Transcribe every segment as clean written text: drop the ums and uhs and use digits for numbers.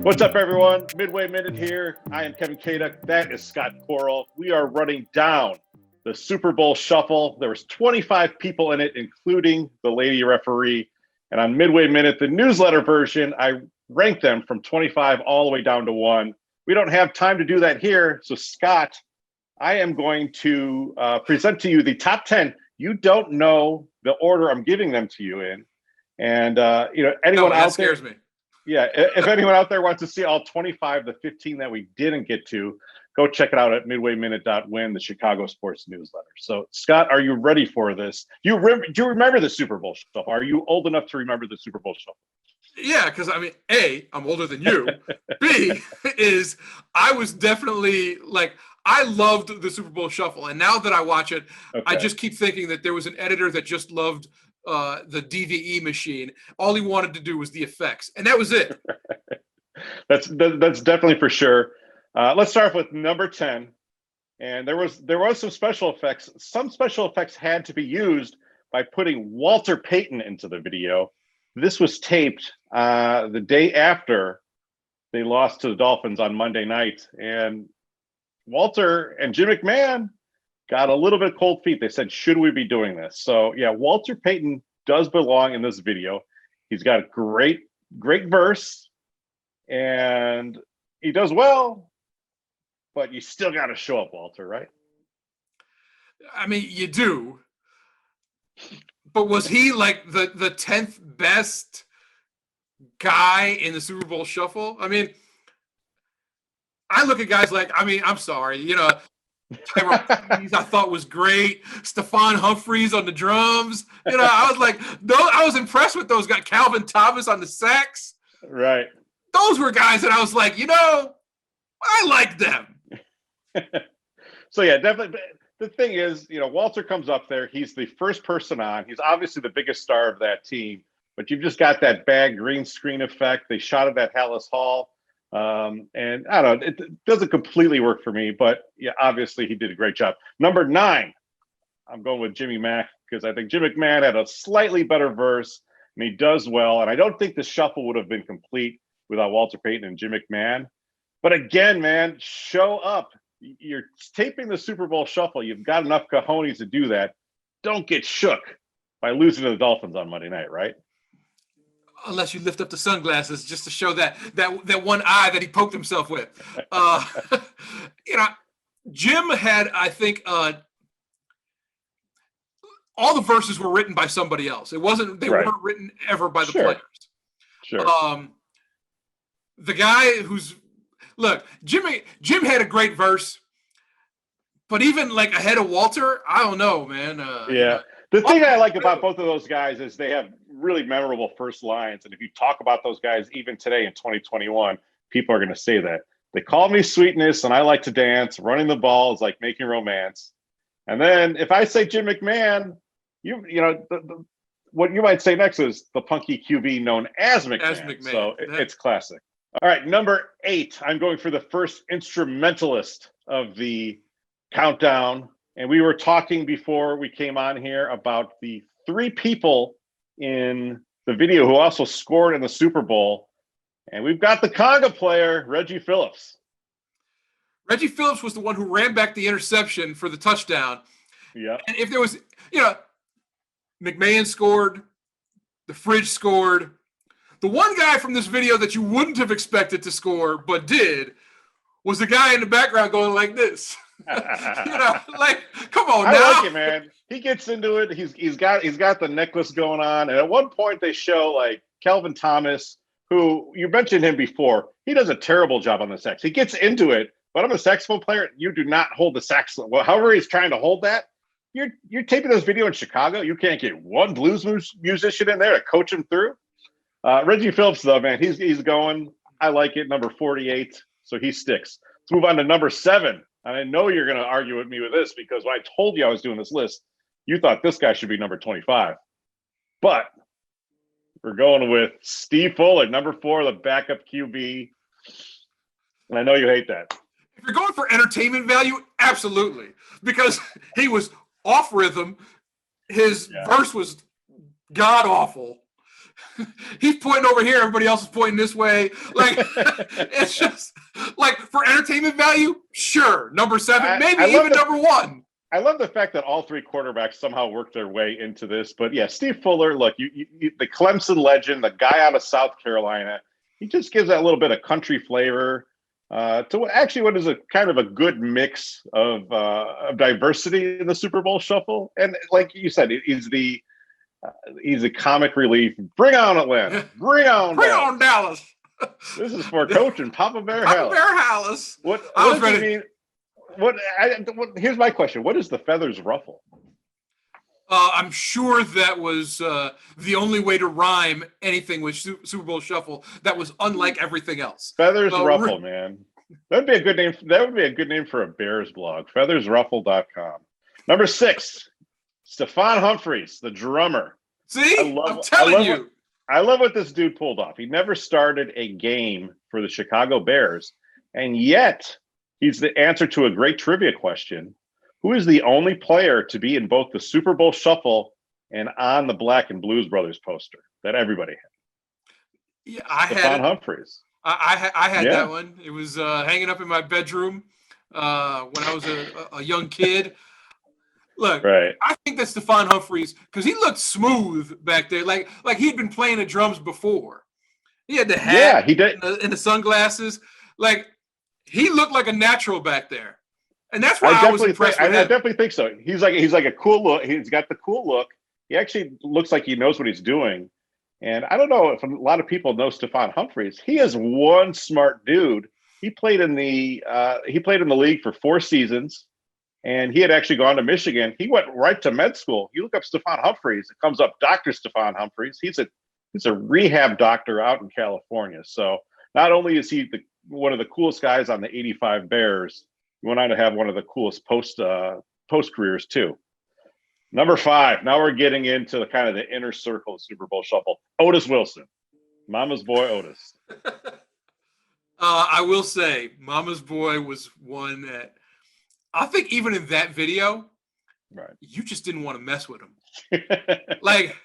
What's up, everyone? Midway Minute here. I am Kevin Kaduk. That is Scott Koral. We are running down the Super Bowl Shuffle. There was 25 people in it, including the lady referee. And on Midway Minute, the newsletter version, I ranked them from 25 all the way down to 1. We don't have time to do that here. So, Scott, I am going to present to you the top 10. You don't know the order I'm giving them to you in. And, anyone out there? That scares me. Yeah, if anyone out there wants to see all 25, the 15 that we didn't get to, go check it out at midwayminute.win, the Chicago sports newsletter. So, Scott, are you ready for this? Do you remember the Super Bowl Shuffle? Are you old enough to remember the Super Bowl Shuffle? Yeah, because, I mean, A, I'm older than you. B, is I was definitely, I loved the Super Bowl Shuffle. And now that I watch it, okay, I just keep thinking that there was an editor that just loved the DVE machine. All he wanted to do was the effects, and that was it. That's definitely for sure. Let's start with number 10. And there was some special effects. Some special effects had to be used by putting Walter Payton into the video. This was taped the day after they lost to the Dolphins on Monday night, and Walter and Jim McMahon got a little bit cold feet. They said, should we be doing this? So, yeah, Walter Payton does belong in this video. He's got a great verse, and he does well, but you still got to show up, Walter, right? I mean, you do. But was he like the 10th best guy in the Super Bowl Shuffle? I mean, I look at guys like, I'm sorry, I thought was great. Stephan Humphreys on the drums. I was like, I was impressed with those guys. Calvin Thomas on the sax. Right. Those were guys that I was like, I like them. So, yeah, definitely. The thing is, Walter comes up there. He's the first person on. He's obviously the biggest star of that team. But you've just got that bad green screen effect. They shot it at Hallis Hall. And I don't know, it doesn't completely work for me, but yeah, obviously he did a great job. Number 9, I'm going with Jimmy Mack because I think Jim McMahon had a slightly better verse and he does well. And I don't think the shuffle would have been complete without Walter Payton and Jim McMahon. But again, man, show up. You're taping the Super Bowl Shuffle. You've got enough cojones to do that. Don't get shook by losing to the Dolphins on Monday night, right? Unless you lift up the sunglasses just to show that one eye that he poked himself with. Jim had, I think, all the verses were written by somebody else. They weren't written ever by the players. Sure. The guy Jim had a great verse, but even ahead of Walter, I don't know, man. Yeah. The thing I like about both of those guys is they have really memorable first lines. And if you talk about those guys, even today in 2021, people are going to say that. They call me sweetness and I like to dance. Running the ball is like making romance. And then if I say Jim McMahon, what you might say next is the punky QB known as McMahon. So it's classic. All right, number 8. I'm going for the first instrumentalist of the countdown. And we were talking before we came on here about the 3 people in the video who also scored in the Super Bowl. And we've got the conga player, Reggie Phillips. Reggie Phillips was the one who ran back the interception for the touchdown. Yeah. And if there was, McMahon scored, the Fridge scored. The one guy from this video that you wouldn't have expected to score but did was the guy in the background going like this. Come on now. I like it, man. He gets into it. He's got the necklace going on, and at one point they show Calvin Thomas, who you mentioned him before. He does a terrible job on the sax. He gets into it, but I'm a saxophone player. You do not hold the sax. Well, however he's trying to hold that, you're taping this video in Chicago. You can't get one blues musician in there to coach him through. Reggie Phillips, though, man, he's going. I like it. Number 48, so he sticks. Let's move on to number 7. And I know you're going to argue with me with this because when I told you I was doing this list, you thought this guy should be number 25. But we're going with Steve Fuller, number 4, the backup QB. And I know you hate that. If you're going for entertainment value, absolutely. Because he was off rhythm. His verse was god-awful. he's pointing over here, everybody else is pointing this way. Like, it's just like for entertainment value, sure, number 7, maybe even number 1. I love the fact that all 3 quarterbacks somehow worked their way into this. But yeah, Steve Fuller, look, you the Clemson legend, the guy out of South Carolina, he just gives that little bit of country flavor to actually what is a kind of a good mix of diversity in the Super Bowl shuffle. And like you said, he's the comic relief. Bring on Atlanta. Bring on Dallas. This is for Coach and Papa Bear Papa Hallis. Bear Hallis. What does it mean? Here's my question. What is the feathers ruffle? I'm sure that was the only way to rhyme anything with Super Bowl Shuffle that was unlike everything else. Feathers ruffle, man. That'd be a good name. That would be a good name for a Bears blog. Feathersruffle.com. Number 6, Stephan Humphreys, the drummer. See, I'm telling you. I love what this dude pulled off. He never started a game for the Chicago Bears, and yet he's the answer to a great trivia question. Who is the only player to be in both the Super Bowl Shuffle and on the Black and Blues Brothers poster that everybody had? Yeah, I had Stephan Humphreys. I had that one. It was hanging up in my bedroom when I was a young kid. Look, right. I think that Stephan Humphreys, because he looked smooth back there, like he'd been playing the drums before. He had the hat, yeah, he did, and the sunglasses. Like, he looked like a natural back there, and that's why I was impressed with him. I definitely think so. He's like a cool look. He's got the cool look. He actually looks like he knows what he's doing. And I don't know if a lot of people know Stephan Humphreys. He is one smart dude. He played in the league for 4 seasons. And he had actually gone to Michigan. He went right to med school. You look up Stephan Humphreys, it comes up Dr. Stephan Humphreys. He's a rehab doctor out in California. So not only is he one of the coolest guys on the 85 Bears, he went on to have one of the coolest post careers too. Number 5. Now we're getting into the kind of the inner circle of Super Bowl Shuffle. Otis Wilson, Mama's boy Otis. I will say, Mama's boy was one that I think even in that video, right, you just didn't want to mess with him. Like,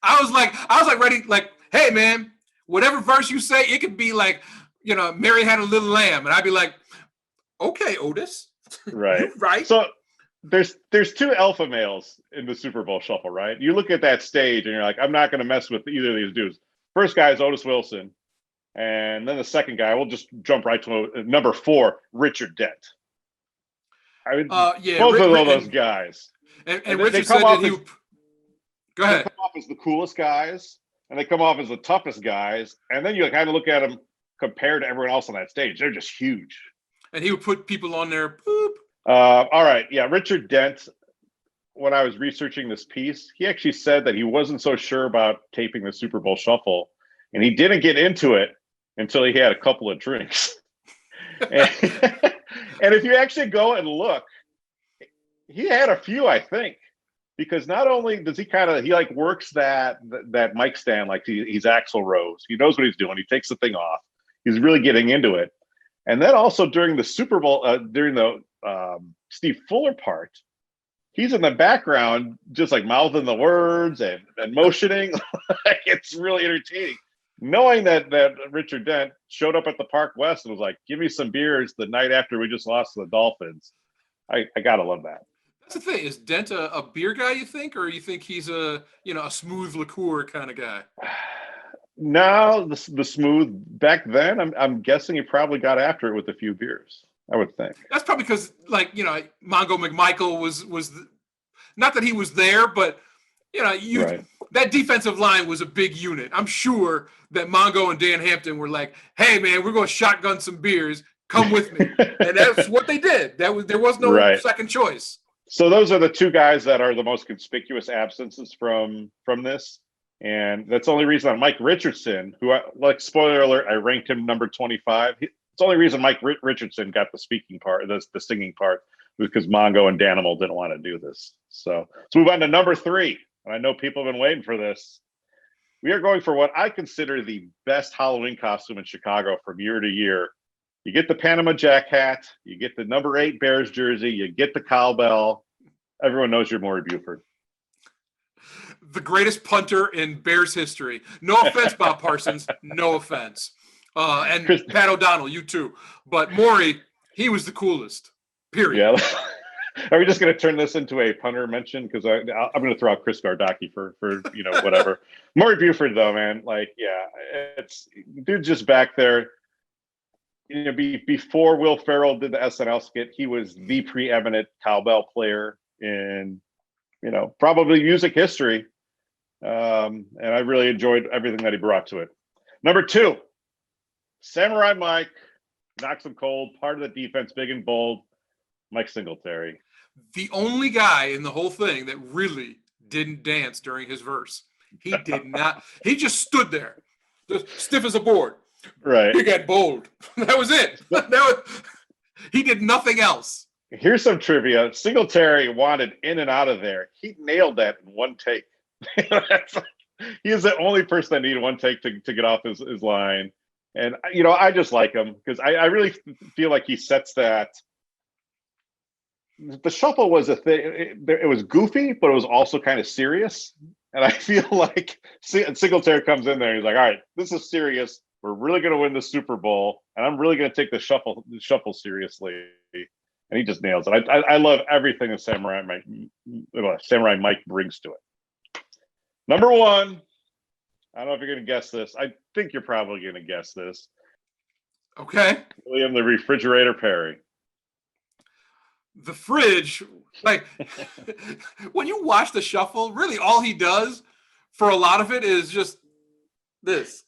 I was like ready, like, hey man, whatever verse you say, it could be like, Mary had a little lamb, and I'd be like, okay, Otis, right, right. So there's 2 alpha males in the Super Bowl Shuffle, right? You look at that stage and you're like, I'm not going to mess with either of these dudes. First guy is Otis Wilson, and then the second guy, we'll just jump right to number 4, Richard Dent. I mean, both of those guys. And Richard said that he. Go ahead. They come off as the coolest guys, and they come off as the toughest guys, and then you kind of look at them compared to everyone else on that stage. They're just huge. And he would put people on there. Boop. All right, yeah, Richard Dent. When I was researching this piece, he actually said that he wasn't so sure about taping the Super Bowl Shuffle, and he didn't get into it until he had a couple of drinks. And if you actually go and look, he had a few, I think, because not only does he works that mic stand like he's Axl Rose. He knows what he's doing. He takes the thing off. He's really getting into it. And then also during the Super Bowl, during the Steve Fuller part, he's in the background just like mouthing the words and motioning. It's really entertaining. Knowing that Richard Dent showed up at the Park West and was like, give me some beers the night after we just lost to the Dolphins. I gotta love that. That's the thing. Is Dent a beer guy, you think, or you think he's a smooth liqueur kind of guy? No, the smooth back then, I'm guessing he probably got after it with a few beers. I would think. That's probably because Mongo McMichael was not that he was there, but right. That defensive line was a big unit. I'm sure that Mongo and Dan Hampton were like, hey, man, we're going to shotgun some beers. Come with me. And that's what they did. There was no second choice. So those are the 2 guys that are the most conspicuous absences from this. And that's the only reason Mike Richardson, who, spoiler alert, I ranked him number 25. It's the only reason Mike Richardson got the speaking part, the singing part, was because Mongo and Danimal didn't want to do this. So let's move on to number 3. And I know people have been waiting for this. We are going for what I consider the best Halloween costume in Chicago from year to year. You get the Panama Jack hat, you get the number 8 Bears jersey, you get the cowbell. Everyone knows you're Maury Buford. the greatest punter in Bears history. No offense, Bob Parsons. No offense. And Pat O'Donnell, you too. But Maury, he was the coolest. Period. Yeah. Are we just going to turn this into a punter mention? Because I'm going to throw out Chris Gardocki for whatever. Maury Buford, though, man, it's dude just back there. Before Will Ferrell did the SNL skit, he was the preeminent cowbell player in, probably music history. And I really enjoyed everything that he brought to it. Number 2, Samurai Mike, knocks him cold, part of the defense, big and bold. Mike Singletary. The only guy in the whole thing that really didn't dance during his verse. He did not. He just stood there, just stiff as a board. Right. Big and bold. That was it. He did nothing else. Here's some trivia. Singletary wanted in and out of there. He nailed that in one take. He is the only person that needed one take to get off his line. And, I just like him because I really feel like he sets that. The shuffle was a thing. It was goofy, but it was also kind of serious. And I feel like Singletary comes in there. And he's like, all right, this is serious. We're really going to win the Super Bowl. And I'm really going to take the shuffle seriously. And he just nails it. I love everything that Samurai Mike brings to it. Number 1. I don't know if you're going to guess this. I think you're probably going to guess this. Okay. William the Refrigerator Perry. The fridge, when you watch the shuffle, really all he does for a lot of it is just this.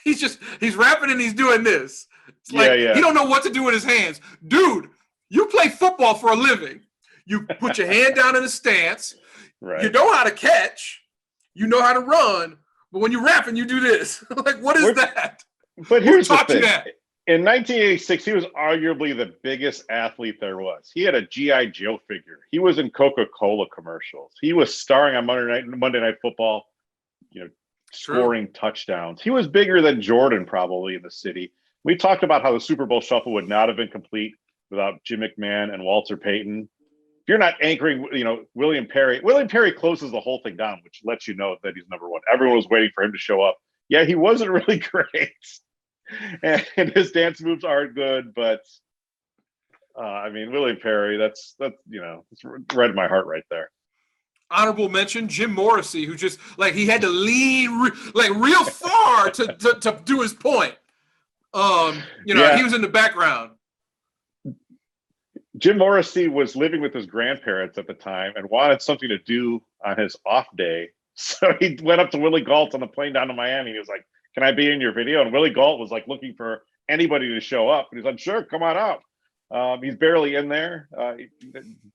He's rapping and he's doing this. It's he don't know what to do with his hands. Dude, you play football for a living. You put your hand down in a stance. Right. You know how to catch. You know how to run. But when you rap and you do this, what is that? But here's the thing. In 1986, he was arguably the biggest athlete there was. He had a G.I. Joe figure. He was in Coca-Cola commercials. He was starring on Monday Night Football, scoring touchdowns. He was bigger than Jordan probably in the city. We talked about how the Super Bowl shuffle would not have been complete without Jim McMahon and Walter Payton. If you're not anchoring, William Perry closes the whole thing down, which lets you know that he's number 1. Everyone was waiting for him to show up. Yeah, he wasn't really great. And his dance moves aren't good, but William Perry, that's it's right in my heart right there. Honorable mention, Jim Morrissey, who just he had to lean real far to do his point. He was in the background. Jim Morrissey was living with his grandparents at the time and wanted something to do on his off day. So he went up to Willie Gault on the plane down to Miami. He was like, can I be in your video? And Willie Gault was looking for anybody to show up. And he's like, sure, come on out. He's barely in there.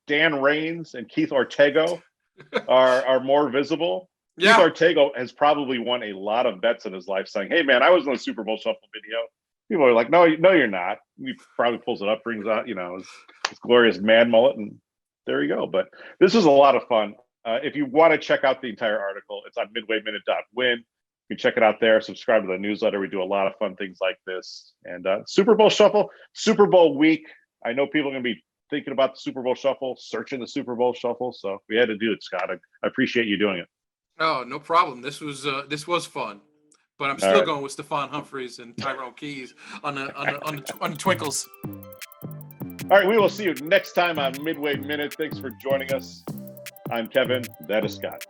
Dan Raines and Keith Ortega are more visible. Yeah. Keith Ortega has probably won a lot of bets in his life saying, hey, man, I was in the Super Bowl shuffle video. People are like, no, you're not. He probably pulls it up, brings out, his glorious mad mullet, and there you go. But this is a lot of fun. If you want to check out the entire article, it's on midwayminute.win. You can check it out there. Subscribe to the newsletter. We do a lot of fun things like this. And Super Bowl Shuffle, Super Bowl week. I know people are going to be thinking about the Super Bowl Shuffle, searching the Super Bowl Shuffle. So we had to do it, Scott. I appreciate you doing it. Oh, no problem. This was fun. But I'm still going with Stephan Humphreys and Tyrone Keys on the Twinkles. All right, we will see you next time on Midway Minute. Thanks for joining us. I'm Kevin. That is Scott.